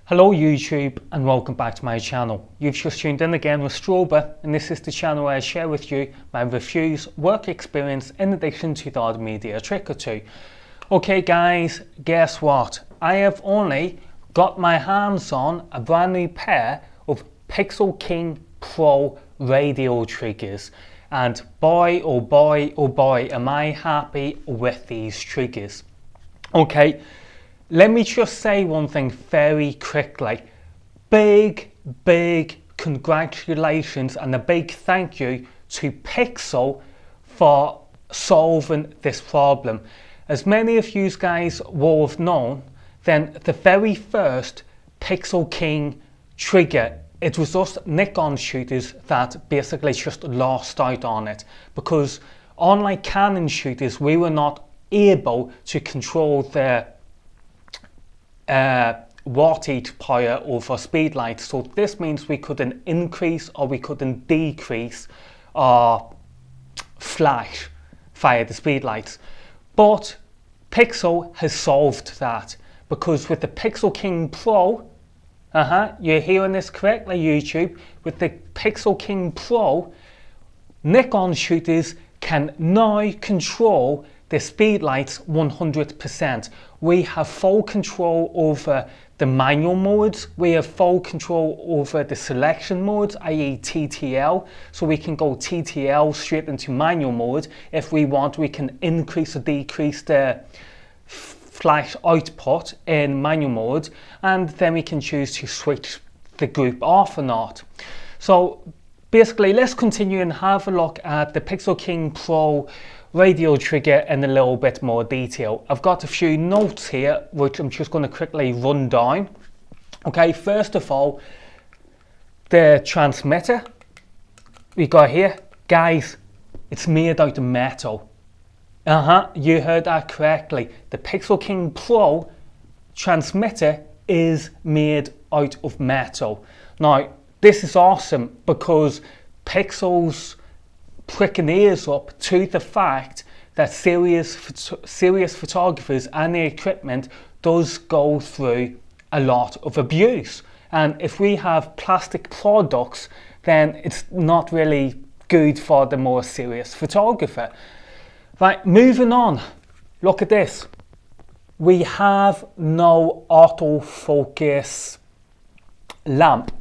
Hello YouTube and welcome back to my channel. You've just tuned in again with Strober, and this is the channel where I share with you my reviews, work experience in addition to the odd media trick or two. Okay guys, guess what? I have only got my hands on a brand new pair of Pixel King Pro radio triggers, and boy oh boy oh boy am I happy with these triggers. Okay, let me just say one thing very quickly. Big congratulations and a big thank you to Pixel for solving this problem. As many of you guys will have known, then the very first Pixel King trigger, it was us Nikon Shooters that basically just lost out on it, because unlike Canon shooters, we were not able to control the wattage power over speedlights. So this means we couldn't increase or we couldn't decrease our flash via the speedlights. But Pixel has solved that, because with the Pixel King Pro, you're hearing this correctly YouTube, with the Pixel King Pro, Nikon shooters can now control the speedlights 100%. We have full control over the manual modes, we have full control over the selection modes, i.e. TTL, so we can go TTL straight into manual mode. If we want, we can increase or decrease the flash output in manual mode, and then we can choose to switch the group off or not. So basically, let's continue and have a look at the Pixel King Pro radio trigger in a little bit more detail. I've got a few notes here which I'm just going to quickly run down. Okay, first of all, the transmitter we got here, guys, it's made out of metal. You heard that correctly. The Pixel King Pro transmitter is made out of metal. Now this is awesome, because Pixel's pricking ears up to the fact that serious photographers and the equipment does go through a lot of abuse, and if we have plastic products, then it's not really good for the more serious photographer. Right, moving on, look at this. We have no autofocus lamp.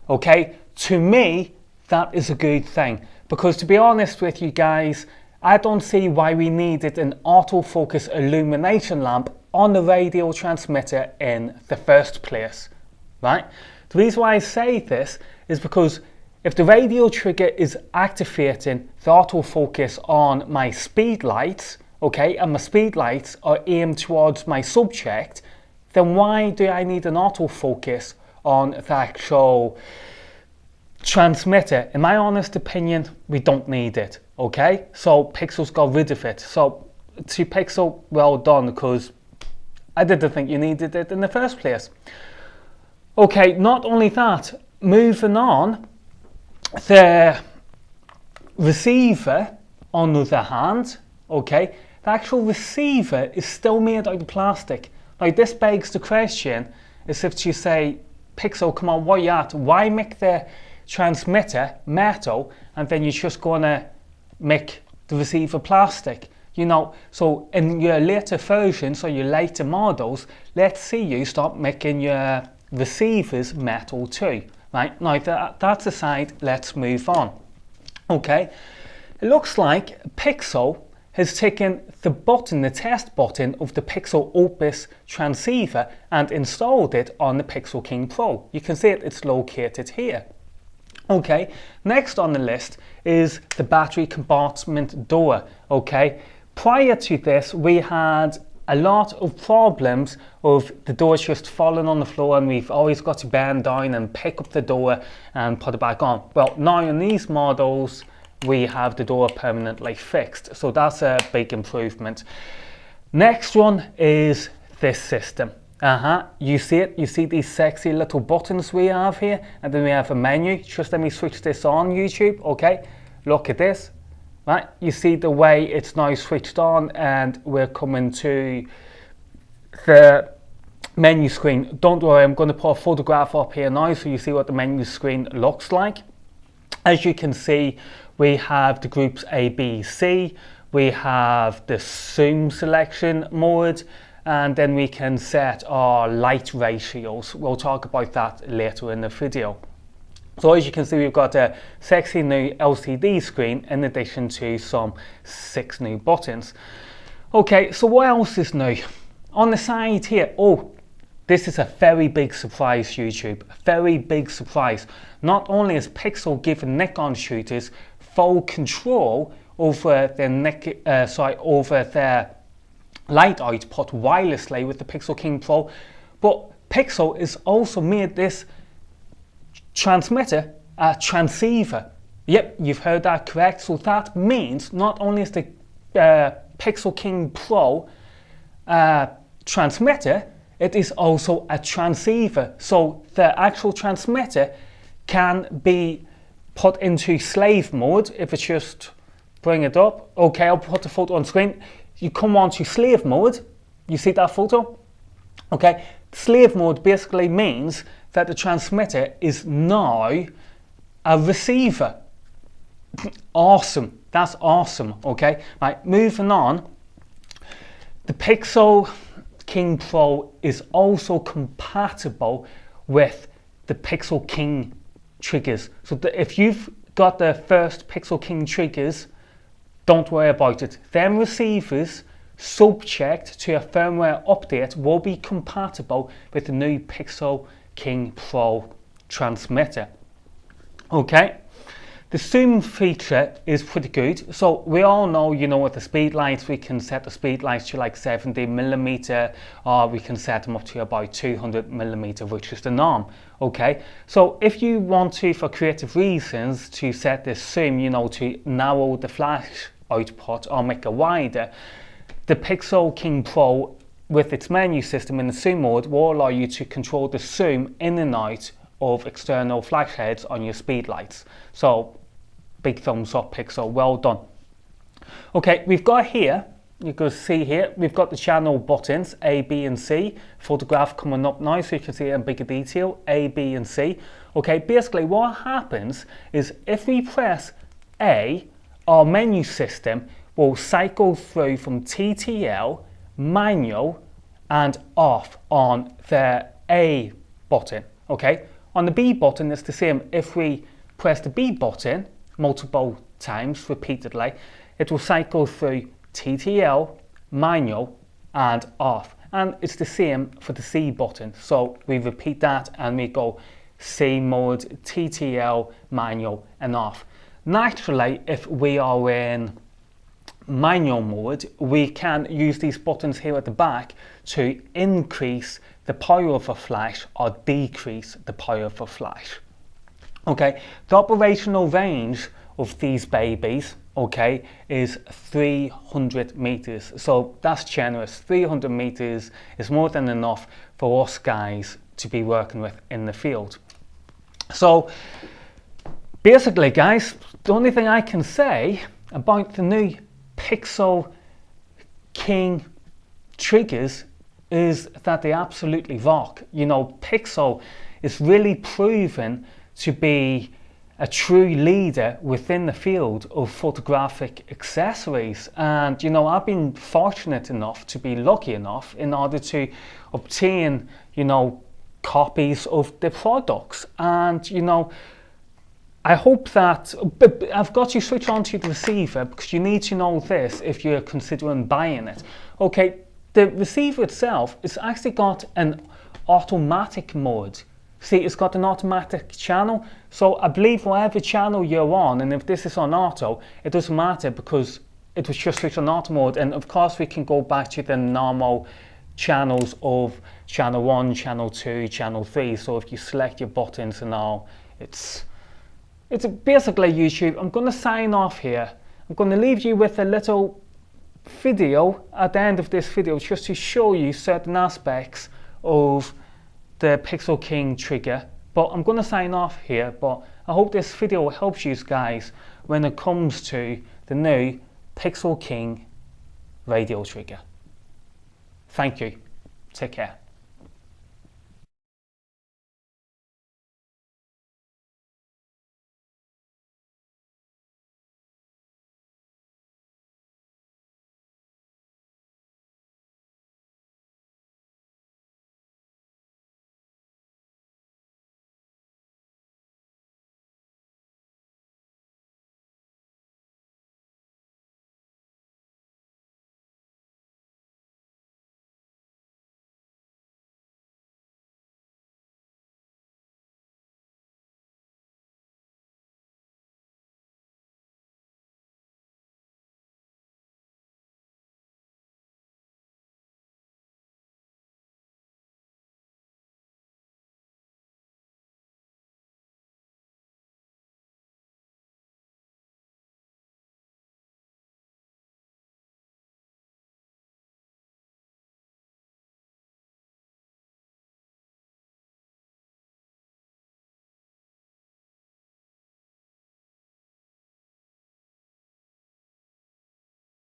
Okay, to me that is a good thing, because to be honest with you guys, I don't see why we needed an autofocus illumination lamp on the radio transmitter in the first place, right? The reason why I say this is because if the radio trigger is activating the autofocus on my speed lights, okay, and my speed lights are aimed towards my subject, then why do I need an autofocus on the actual transmitter? In my honest opinion, we don't need it. Okay, so Pixel's got rid of it. So to Pixel, well done, because I didn't think you needed it in the first place. Okay, not only that, moving on, the receiver on the other hand, okay, the actual receiver is still made out of plastic. Now this begs the question, as if you say, Pixel, come on, what are you at? Why make the transmitter metal and then you're just gonna make the receiver plastic? You know, so in your later versions or your later models, let's see you start making your receivers metal too. Right, now that's aside, let's move on. Okay, it looks like Pixel has taken the button, the test button of the Pixel Opus transceiver, and installed it on the Pixel King Pro. You can see it's located here. Okay, next on the list is the battery compartment door. Okay, prior to this we had a lot of problems of the door just falling on the floor, and we've always got to bend down and pick up the door and put it back on. Well, now in these models we have the door permanently fixed, so that's a big improvement. Next one is this system. You see it, you see these sexy little buttons we have here, and then we have a menu. Just let me switch this on YouTube. Okay, look at this. Right, you see the way it's now switched on, and we're coming to the menu screen, don't worry, I'm going to put a photograph up here now so you see what the menu screen looks like. As you can see, we have the groups A, B, C, we have the zoom selection mode, and then we can set our light ratios. We'll talk about that later in the video. So as you can see, we've got a sexy new LCD screen in addition to some 6 new buttons. Okay, so what else is new? On the side here, oh, this is a very big surprise, YouTube, a very big surprise. Not only is Pixel giving Nikon Shooters full control over their light output wirelessly with the Pixel King Pro, but Pixel has also made this transmitter a transceiver. Yep, you've heard that correct. So that means not only is the Pixel King Pro transmitter, it is also a transceiver. So the actual transmitter can be put into slave mode. If it's just bring it up, okay, I'll put the photo on screen. You come on to slave mode, you see that photo? Okay, slave mode basically means that the transmitter is now a receiver. Awesome, that's awesome, okay? Right, moving on, the Pixel King Pro is also compatible with the Pixel King triggers. So if you've got the first Pixel King triggers, don't worry about it. Them receivers, subject to a firmware update, will be compatible with the new Pixel King Pro transmitter. Okay, the zoom feature is pretty good. So we all know, you know, with the speed lights, we can set the speed lights to like 70mm, or we can set them up to about 200mm, which is the norm. Okay, so if you want to, for creative reasons, to set this zoom, you know, to narrow the flash output or make it wider, the Pixel King Pro with its menu system in the zoom mode will allow you to control the zoom in and out of external flash heads on your speed lights. So big thumbs up, Pixel, well done. Okay, we've got here, you can see here, we've got the channel buttons A, B and C. Photograph coming up now so you can see it in bigger detail, A, B and C. Okay, basically what happens is if we press A, our menu system will cycle through from TTL, manual and off on the A button. Okay, on the B button it's the same. If we press the B button multiple times repeatedly, it will cycle through TTL, manual and off, and it's the same for the C button. So we repeat that and we go C mode, TTL, manual and off. Naturally, if we are in manual mode, we can use these buttons here at the back to increase the power of a flash or decrease the power of a flash. Okay, the operational range of these babies, okay, is 300 meters. So that's generous. 300 meters is more than enough for us guys to be working with in the field. So basically guys, the only thing I can say about the new Pixel King triggers is that they absolutely rock. You know, Pixel is really proven to be a true leader within the field of photographic accessories, and you know, I've been fortunate enough to be lucky enough in order to obtain, you know, copies of the products. And you know, I hope that, but I've got to switch on to the receiver because you need to know this if you're considering buying it. Okay, the receiver itself, it's actually got an automatic mode. See, it's got an automatic channel. So I believe whatever channel you're on, and if this is on auto, it doesn't matter because it was just switched on auto mode. And of course we can go back to the normal channels of channel 1, channel 2, channel 3. So if you select your buttons and all, it's basically YouTube. I'm going to sign off here. I'm going to leave you with a little video at the end of this video just to show you certain aspects of the Pixel King trigger, but I'm going to sign off here. But I hope this video helps you guys when it comes to the new Pixel King radio trigger. Thank you. Take care.